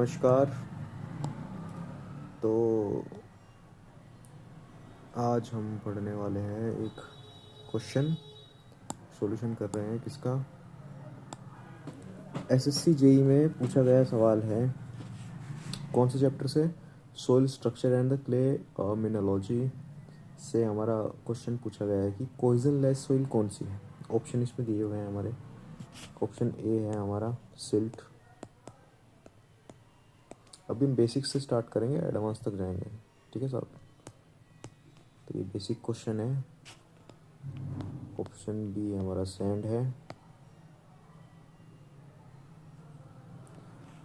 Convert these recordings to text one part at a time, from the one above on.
नमस्कार। तो आज हम पढ़ने वाले हैं एक क्वेश्चन, सॉल्यूशन कर रहे हैं किसका, एसएससी जेई में पूछा गया सवाल है। कौन से चैप्टर से? Soil structure and the clay mineralogy से हमारा क्वेश्चन पूछा गया है कि कोइजन लेस सोइल कौन सी है। ऑप्शन इसमें दिए हुए हैं हमारे। ऑप्शन ए है हमारा सिल्ट। अभी हम बेसिक से स्टार्ट करेंगे, एडवांस तक जाएंगे, ठीक है साहब। तो ये बेसिक क्वेश्चन है। ऑप्शन बी हमारा सैंड है,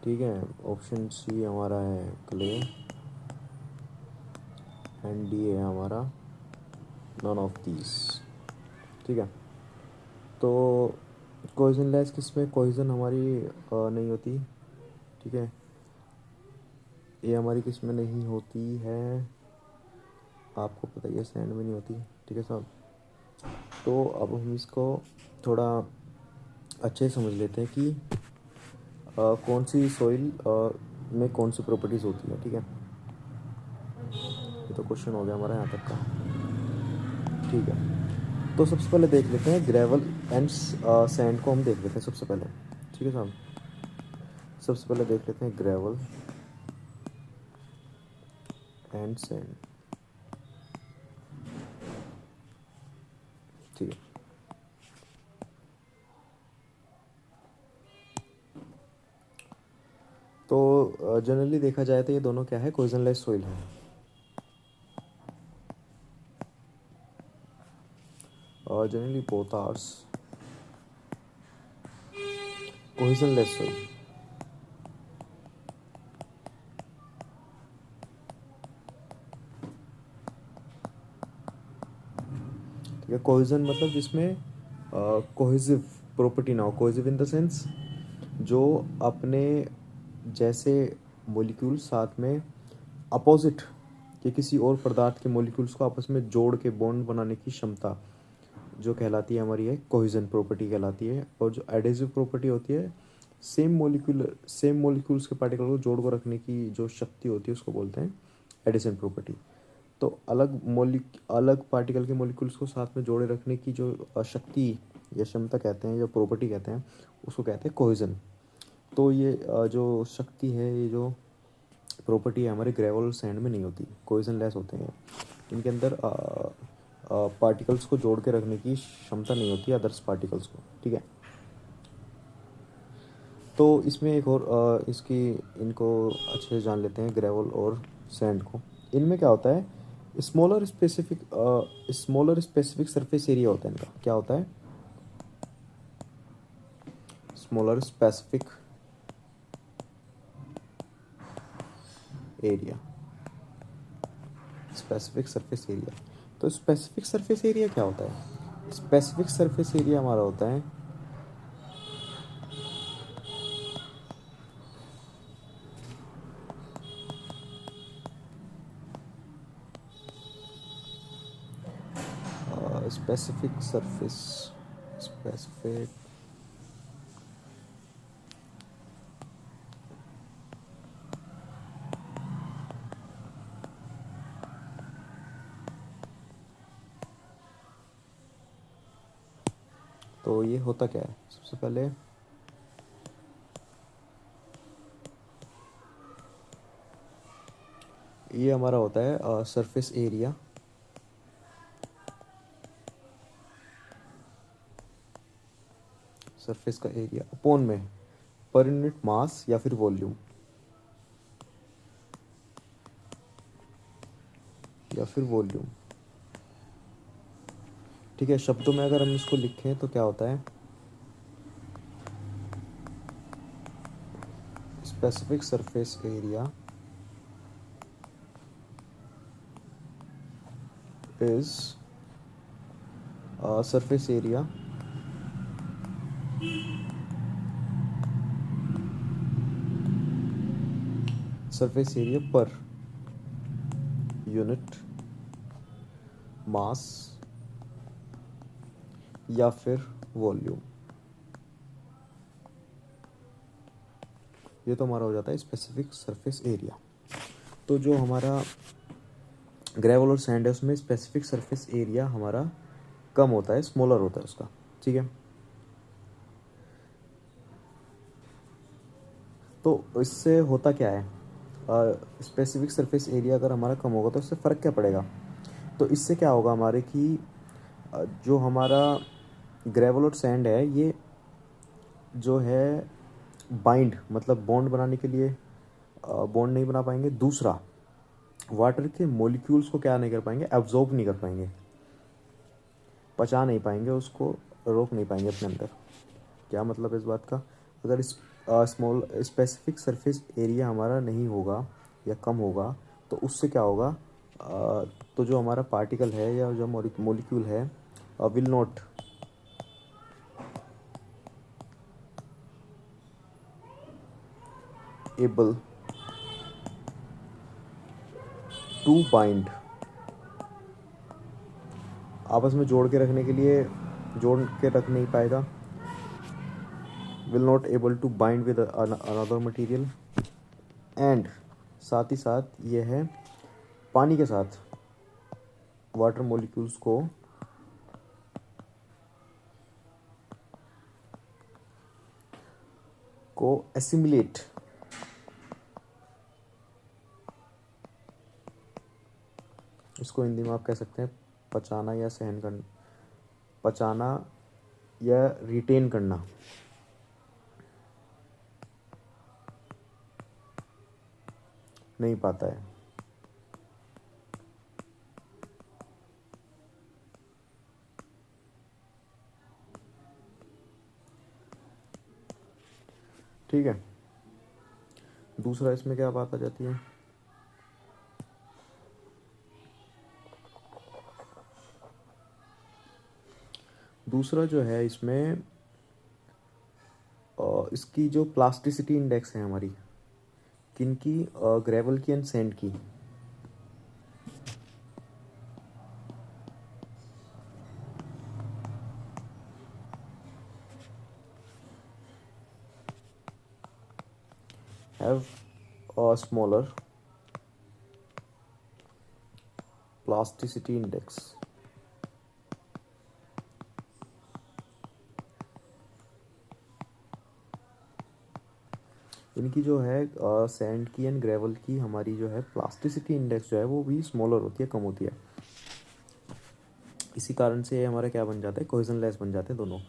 ठीक है। ऑप्शन सी हमारा है क्ले एंड डी है हमारा नॉन ऑफ दीज, ठीक है। तो कोइजन लेस किसमें कोइजन हमारी नहीं होती, ठीक है। ये हमारी किसमें नहीं होती है, आपको पता ही है, सैंड में नहीं होती, ठीक है साहब। तो अब हम इसको थोड़ा अच्छे से समझ लेते हैं कि कौन सी सॉइल में कौन सी प्रॉपर्टीज़ होती है, ठीक है। ये तो क्वेश्चन हो गया हमारा यहाँ तक का, ठीक है। तो सबसे पहले देख लेते हैं ग्रेवल एंड सैंड को हम देख लेते हैं सबसे पहले, ठीक है साहब। सबसे पहले देख लेते हैं ग्रेवल एंड सैंड, ठीक है। तो जनरली देखा जाए तो ये दोनों क्या है, कोइजनलेस सोइल है। और जनरली बोथ आर्स कोइजनलेस सोइल, ठीक है। कोइजन मतलब जिसमें कोहेसिव प्रॉपर्टी ना हो। कोहेसिव इन द सेंस जो अपने जैसे मॉलिक्यूल साथ में अपोजिट के किसी और पदार्थ के मॉलिक्यूल्स को आपस में जोड़ के बॉन्ड बनाने की क्षमता जो कहलाती है हमारी है कोहेजन प्रॉपर्टी कहलाती है। और जो एडेसिव प्रॉपर्टी होती है, सेम मॉलिक्यूल्स के पार्टिकल को जोड़ को रखने की जो शक्ति होती है उसको बोलते हैं एडिशन प्रॉपर्टी। तो अलग पार्टिकल के मॉलिक्यूल्स को साथ में जोड़े रखने की जो शक्ति या क्षमता कहते हैं, जो प्रॉपर्टी कहते हैं, उसको कहते हैं कोहेजन। तो ये जो शक्ति है, ये जो प्रॉपर्टी है हमारे ग्रेवल और सैंड में नहीं होती, कोहेजन लेस होते हैं। इनके अंदर पार्टिकल्स को जोड़ के रखने की क्षमता नहीं होती अदर्स पार्टिकल्स को, ठीक है। तो इसमें एक और इसकी इनको अच्छे से जान लेते हैं ग्रेवल और सैंड को। इनमें क्या होता है, स्मॉलर स्पेसिफिक सरफेस एरिया होता है इनका। क्या होता है? Smaller specific area, specific surface area. तो स्पेसिफिक सरफेस एरिया क्या होता है? स्पेसिफिक सरफेस एरिया हमारा होता है स्पेसिफिक सरफेस, स्पेसिफिक तो ये होता क्या है? सबसे पहले ये हमारा होता है सरफेस एरिया, सरफेस का एरिया अपॉन में पर यूनिट मास या फिर वॉल्यूम, या फिर वॉल्यूम, ठीक है। शब्दों में अगर हम इसको लिखें तो क्या होता है, specific surface area is surface area per unit mass या फिर वॉल्यूम। ये तो हमारा हो जाता है स्पेसिफिक सरफेस एरिया। तो जो हमारा ग्रेवल और सैंड है उसमें स्पेसिफिक सरफेस एरिया हमारा कम होता है, स्मॉलर होता है उसका, ठीक है। तो इससे होता क्या है, स्पेसिफिक सरफेस एरिया अगर हमारा कम होगा तो इससे फ़र्क क्या पड़ेगा। तो इससे क्या होगा हमारे कि जो हमारा ग्रेवल और सैंड है ये जो है बाइंड मतलब बॉन्ड बनाने के लिए बॉन्ड नहीं बना पाएंगे। दूसरा, वाटर के मॉलिक्यूल्स को क्या नहीं कर पाएंगे, एब्जॉर्ब नहीं कर पाएंगे, पचा नहीं पाएंगे, उसको रोक नहीं पाएंगे अपने अंदर। क्या मतलब इस बात का, अगर इस स्मॉल स्पेसिफिक सरफेस एरिया हमारा नहीं होगा या कम होगा तो उससे क्या होगा, तो जो हमारा पार्टिकल है या जो मॉलिक्यूल है will not able to bind, आपस में जोड़ के रखने के लिए जोड़ के रख नहीं पाएगा, will not able to bind with another material, and साथ ही साथ ये है पानी के साथ वाटर मॉलिक्यूल्स को एसिमिलेट, इसको हिंदी में आप कह सकते हैं पचाना या सहन करना, पचाना या रिटेन करना। नहीं पाता है। ठीक है। दूसरा इसमें क्या बात आ जाती है, दूसरा जो है इसमें इसकी जो प्लास्टिसिटी इंडेक्स है हमारी, किनकी, ग्रेवल की एंड सैंड की, have a smaller plasticity index। इनकी जो है सैंड की एंड ग्रेवल की हमारी जो है प्लास्टिसिटी इंडेक्स जो है वो भी स्मॉलर होती है, कम होती है। इसी कारण से हमारा क्या बन जाता है, कोहेजन लेस बन जाते हैं दोनों।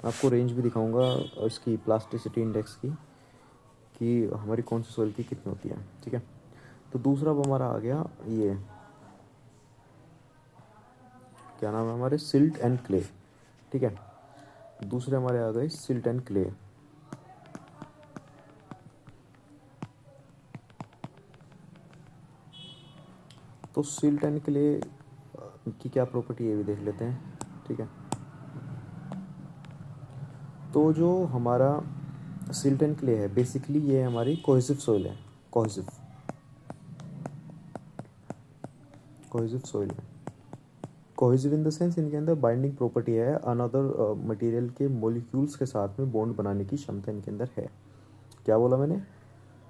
आपको रेंज भी दिखाऊंगा इसकी प्लास्टिसिटी इंडेक्स की कि हमारी कौन सी सॉइल की कितनी होती है, ठीक है। तो दूसरा अब हमारा आ गया ये क्या नाम है हमारे, सिल्ट एंड क्ले, ठीक है। दूसरे हमारे आ गए सिल्ट एंड क्ले। तो सिल्ट एंड क्ले की क्या प्रॉपर्टी है भी देख लेते हैं, ठीक है। तो जो हमारा सिल्ट एंड क्ले है बेसिकली ये हमारी कोहेसिव सॉइल है, कोहेसिव सॉइल है। कोहेसिव इन द सेंस इनके अंदर बाइंडिंग प्रॉपर्टी है, अनदर मटेरियल के मॉलिक्यूल्स के साथ में बॉन्ड बनाने की क्षमता इनके अंदर है। क्या बोला मैंने,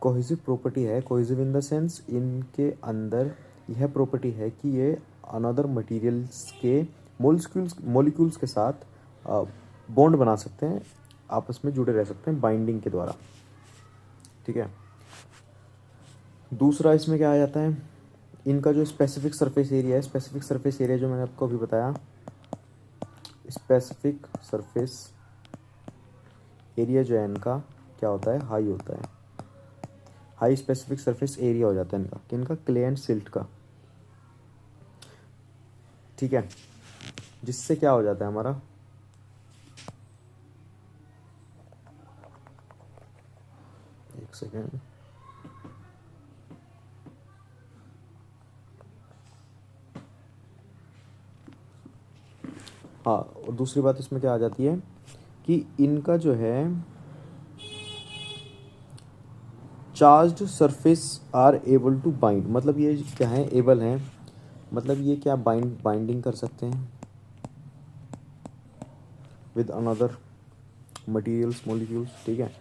कोहेसिव प्रॉपर्टी है। कोहेसिव इन द सेंस इनके अंदर यह प्रॉपर्टी है कि ये अनदर मटेरियल्स के मॉलिक्यूल्स के साथ बॉन्ड बना सकते हैं, आपस में जुड़े रह सकते हैं बाइंडिंग के द्वारा, ठीक है। दूसरा इसमें क्या आ जाता है, इनका जो स्पेसिफिक सरफेस एरिया है, स्पेसिफिक सरफेस एरिया जो मैंने आपको अभी बताया, स्पेसिफिक सरफेस एरिया जो है इनका क्या होता है, हाई होता है। हाई स्पेसिफिक सरफेस एरिया हो जाता है इनका, किनका, क्ले एंड सिल्ट का, ठीक है। जिससे क्या हो जाता है हमारा, एक सेकेंड, हाँ, और दूसरी बात इसमें क्या आ जाती है कि इनका जो है charged surface are able to bind, मतलब ये क्या है, एबल हैं, मतलब ये क्या बाइंडिंग कर सकते हैं, विद अनदर मटेरियल्स मॉलिक्यूल्स, ठीक है।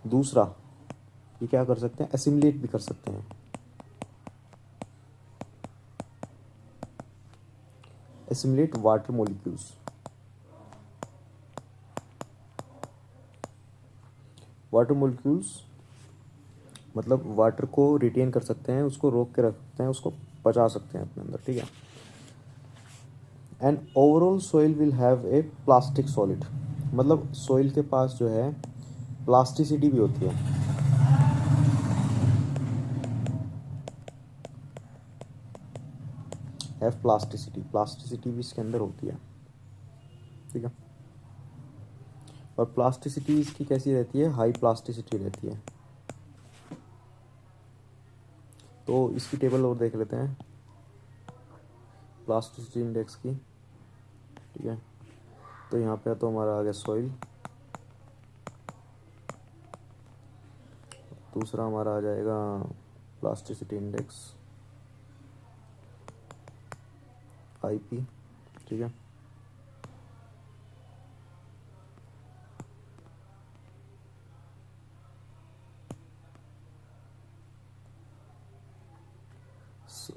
दूसरा, ये क्या कर सकते हैं, एसिमुलेट भी कर सकते हैं। Assimilate water molecules, water molecules मतलब वाटर को रिटेन कर सकते हैं, उसको रोक के रख सकते हैं, उसको पचा सकते हैं अपने अंदर, ठीक है। And overall soil will have a plastic solid, मतलब सॉइल के पास जो है प्लास्टिसिटी भी होती है। हैव प्लास्टिसिटी, प्लास्टिसिटी भी इसके अंदर होती है, ठीक है। और प्लास्टिसिटी इसकी कैसी रहती है, हाई प्लास्टिसिटी रहती है। तो इसकी टेबल और देख लेते हैं प्लास्टिसिटी इंडेक्स की, ठीक है। तो यहाँ पे तो हमारा आ गया सॉइल, दूसरा हमारा आ जाएगा प्लास्टिसिटी इंडेक्स IP, ठीक है।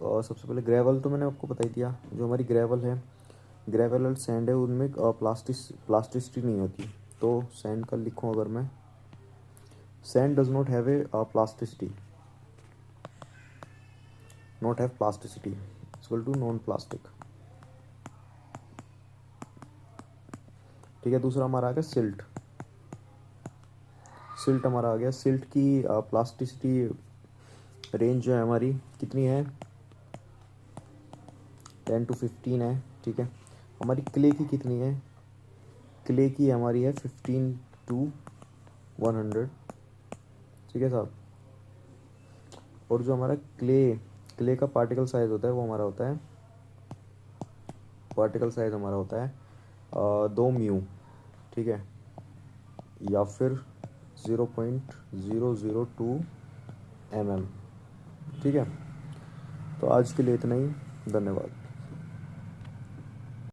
और सबसे पहले ग्रेवल तो मैंने आपको बता ही दिया, जो हमारी ग्रेवल है, ग्रेवल और सैंड है, उनमें प्लास्टिसिटी नहीं होती। तो सैंड का लिखूँ अगर मैं, sand does not have a plasticity, not have plasticity equal to non plastic, ठीक है। दूसरा हमारा आ गया सिल्ट, सिल्ट हमारा आ गया, सिल्ट की प्लास्टिसिटी रेंज जो है हमारी कितनी है, 10 to 15 है, ठीक है। हमारी क्ले की कितनी है, क्ले की हमारी है 15 to 100, ठीक है साहब। और जो हमारा क्ले का पार्टिकल साइज होता है वो हमारा होता है, पार्टिकल साइज हमारा होता है 2 म्यू, ठीक है, या फिर 0.002 mm, ठीक है। तो आज के लिए इतना ही, धन्यवाद।